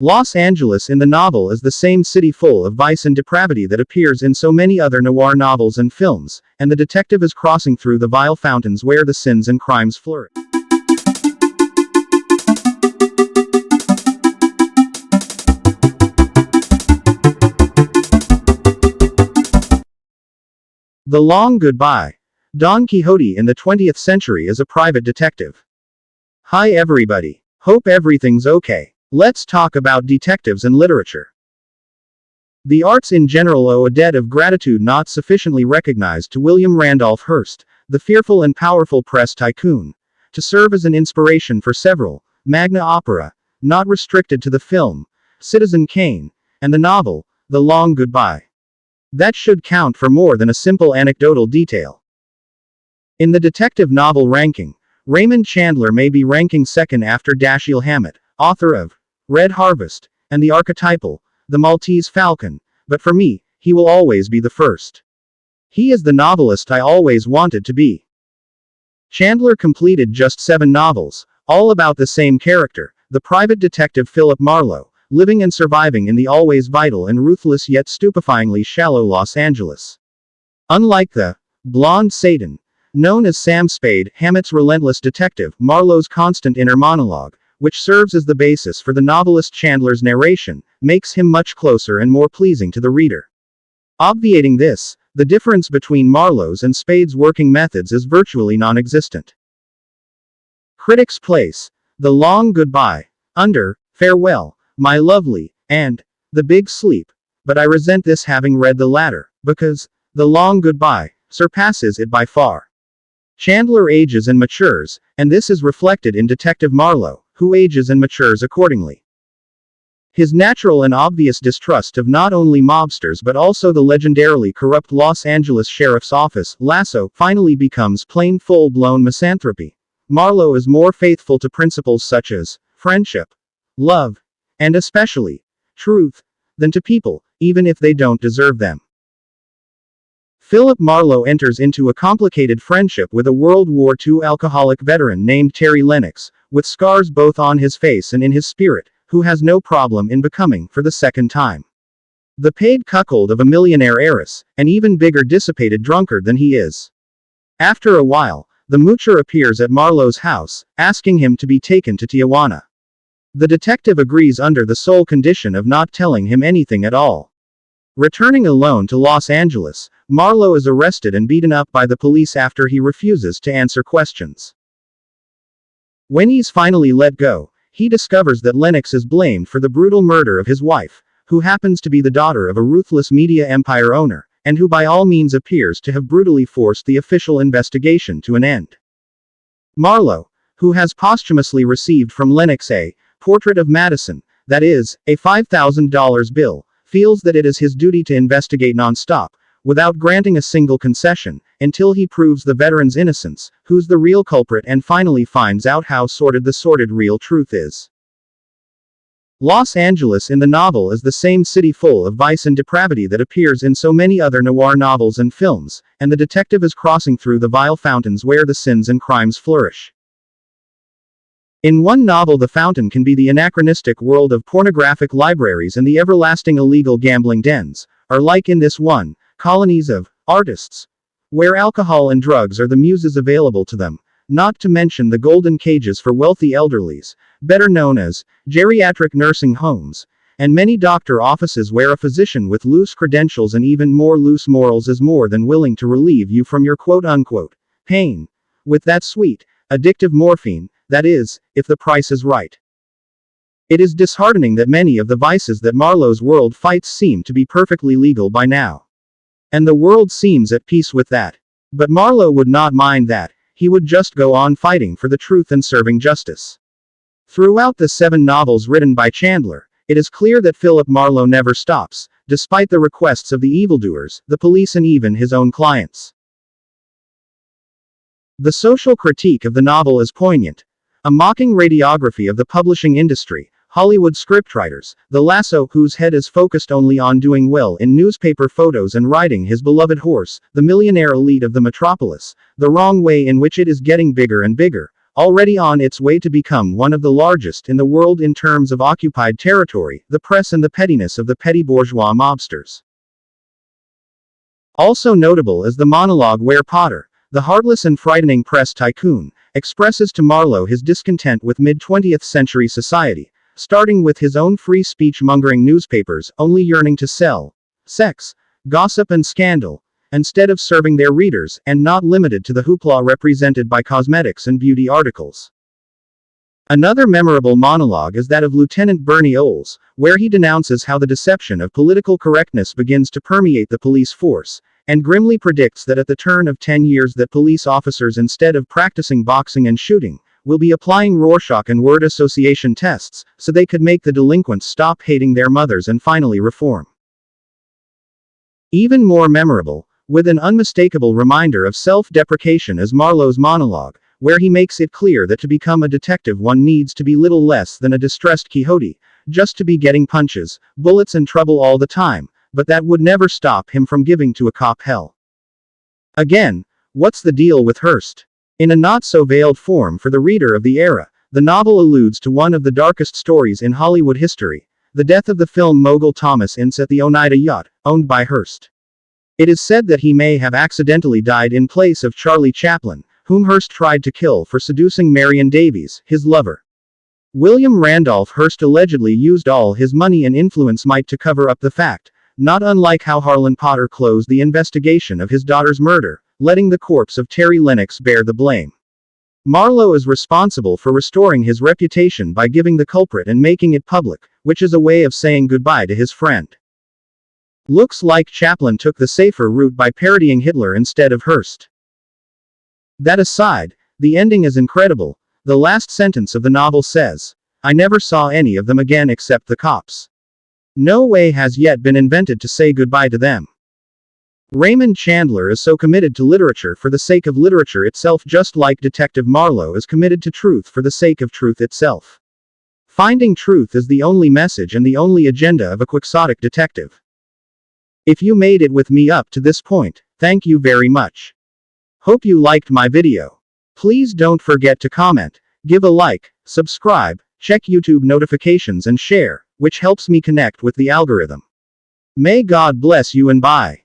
Los Angeles in the novel is the same city full of vice and depravity that appears in so many other noir novels and films, and the detective is crossing through the vile fountains where the sins and crimes flourish. The Long Goodbye. Don Quixote in the 20th century is a private detective. Hi everybody. Hope everything's okay. Let's talk about detectives and literature. The arts in general owe a debt of gratitude not sufficiently recognized to William Randolph Hearst, the fearful and powerful press tycoon, to serve as an inspiration for several magna opera, not restricted to the film, Citizen Kane, and the novel, The Long Goodbye. That should count for more than a simple anecdotal detail. In the detective novel ranking, Raymond Chandler may be ranking second after Dashiell Hammett, author of Red Harvest, and the archetypal, The Maltese Falcon, but for me, he will always be the first. He is the novelist I always wanted to be. Chandler completed just 7 novels, all about the same character, the private detective Philip Marlowe, living and surviving in the always vital and ruthless yet stupefyingly shallow Los Angeles. Unlike the blonde Satan, known as Sam Spade, Hammett's relentless detective, Marlowe's constant inner monologue, which serves as the basis for the novelist Chandler's narration, makes him much closer and more pleasing to the reader. Obviating this, the difference between Marlowe's and Spade's working methods is virtually non-existent. Critics place The Long Goodbye under Farewell, My Lovely, and The Big Sleep, but I resent this having read the latter, because The Long Goodbye surpasses it by far. Chandler ages and matures, and this is reflected in Detective Marlowe, who ages and matures accordingly. His natural and obvious distrust of not only mobsters but also the legendarily corrupt Los Angeles Sheriff's Office, Lasso, finally becomes plain full-blown misanthropy. Marlowe is more faithful to principles such as friendship, love, and especially truth, than to people, even if they don't deserve them. Philip Marlowe enters into a complicated friendship with a World War II alcoholic veteran named Terry Lennox, with scars both on his face and in his spirit, who has no problem in becoming, for the second time, the paid cuckold of a millionaire heiress, an even bigger dissipated drunkard than he is. After a while, the moocher appears at Marlowe's house, asking him to be taken to Tijuana. The detective agrees under the sole condition of not telling him anything at all. Returning alone to Los Angeles, Marlowe is arrested and beaten up by the police after he refuses to answer questions. When he's finally let go, he discovers that Lennox is blamed for the brutal murder of his wife, who happens to be the daughter of a ruthless media empire owner, and who by all means appears to have brutally forced the official investigation to an end. Marlowe, who has posthumously received from Lennox a portrait of Madison, that is, a $5,000 bill, feels that it is his duty to investigate non-stop, without granting a single concession, until he proves the veteran's innocence, who's the real culprit, and finally finds out how sordid the sordid real truth is. Los Angeles in the novel is the same city full of vice and depravity that appears in so many other noir novels and films, and the detective is crossing through the vile fountains where the sins and crimes flourish. In one novel, the fountain can be the anachronistic world of pornographic libraries, and the everlasting illegal gambling dens are, like in this one, colonies of artists, where alcohol and drugs are the muses available to them, not to mention the golden cages for wealthy elderlies, better known as geriatric nursing homes, and many doctor offices where a physician with loose credentials and even more loose morals is more than willing to relieve you from your quote-unquote pain with that sweet, addictive morphine, that is, if the price is right. It is disheartening that many of the vices that Marlowe's world fights seem to be perfectly legal by now. And the world seems at peace with that. But Marlowe would not mind that. He would just go on fighting for the truth and serving justice. Throughout the 7 novels written by Chandler, it is clear that Philip Marlowe never stops, despite the requests of the evildoers, the police, and even his own clients. The social critique of the novel is poignant. A mocking radiography of the publishing industry, Hollywood scriptwriters, the Lasso whose head is focused only on doing well in newspaper photos and riding his beloved horse, the millionaire elite of the metropolis, the wrong way in which it is getting bigger and bigger, already on its way to become one of the largest in the world in terms of occupied territory, the press and the pettiness of the petty bourgeois mobsters. Also notable is the monologue where Potter, the heartless and frightening press tycoon, expresses to Marlowe his discontent with mid-20th century society, starting with his own free speech-mongering newspapers only yearning to sell sex, gossip and scandal, instead of serving their readers, and not limited to the hoopla represented by cosmetics and beauty articles. Another memorable monologue is that of Lieutenant Bernie Oles, where he denounces how the deception of political correctness begins to permeate the police force, and grimly predicts that at the turn of 10 years that police officers, instead of practicing boxing and shooting, will be applying Rorschach and word association tests, so they could make the delinquents stop hating their mothers and finally reform. Even more memorable, with an unmistakable reminder of self-deprecation, is Marlowe's monologue, where he makes it clear that to become a detective one needs to be little less than a distressed Quixote, just to be getting punches, bullets and trouble all the time, but that would never stop him from giving to a cop hell. Again, what's the deal with Hearst? In a not-so-veiled form for the reader of the era, the novel alludes to one of the darkest stories in Hollywood history, the death of the film mogul Thomas Ince at the Oneida yacht, owned by Hearst. It is said that he may have accidentally died in place of Charlie Chaplin, whom Hearst tried to kill for seducing Marion Davies, his lover. William Randolph Hearst allegedly used all his money and influence might to cover up the fact, not unlike how Harlan Potter closed the investigation of his daughter's murder, letting the corpse of Terry Lennox bear the blame. Marlowe is responsible for restoring his reputation by giving the culprit and making it public, which is a way of saying goodbye to his friend. Looks like Chaplin took the safer route by parodying Hitler instead of Hearst. That aside, the ending is incredible. The last sentence of the novel says, "I never saw any of them again except the cops. No way has yet been invented to say goodbye to them." Raymond Chandler is so committed to literature for the sake of literature itself, just like Detective Marlowe is committed to truth for the sake of truth itself. Finding truth is the only message and the only agenda of a quixotic detective. If you made it with me up to this point, thank you very much. Hope you liked my video. Please don't forget to comment, give a like, subscribe, check YouTube notifications and share, which helps me connect with the algorithm. May God bless you and bye.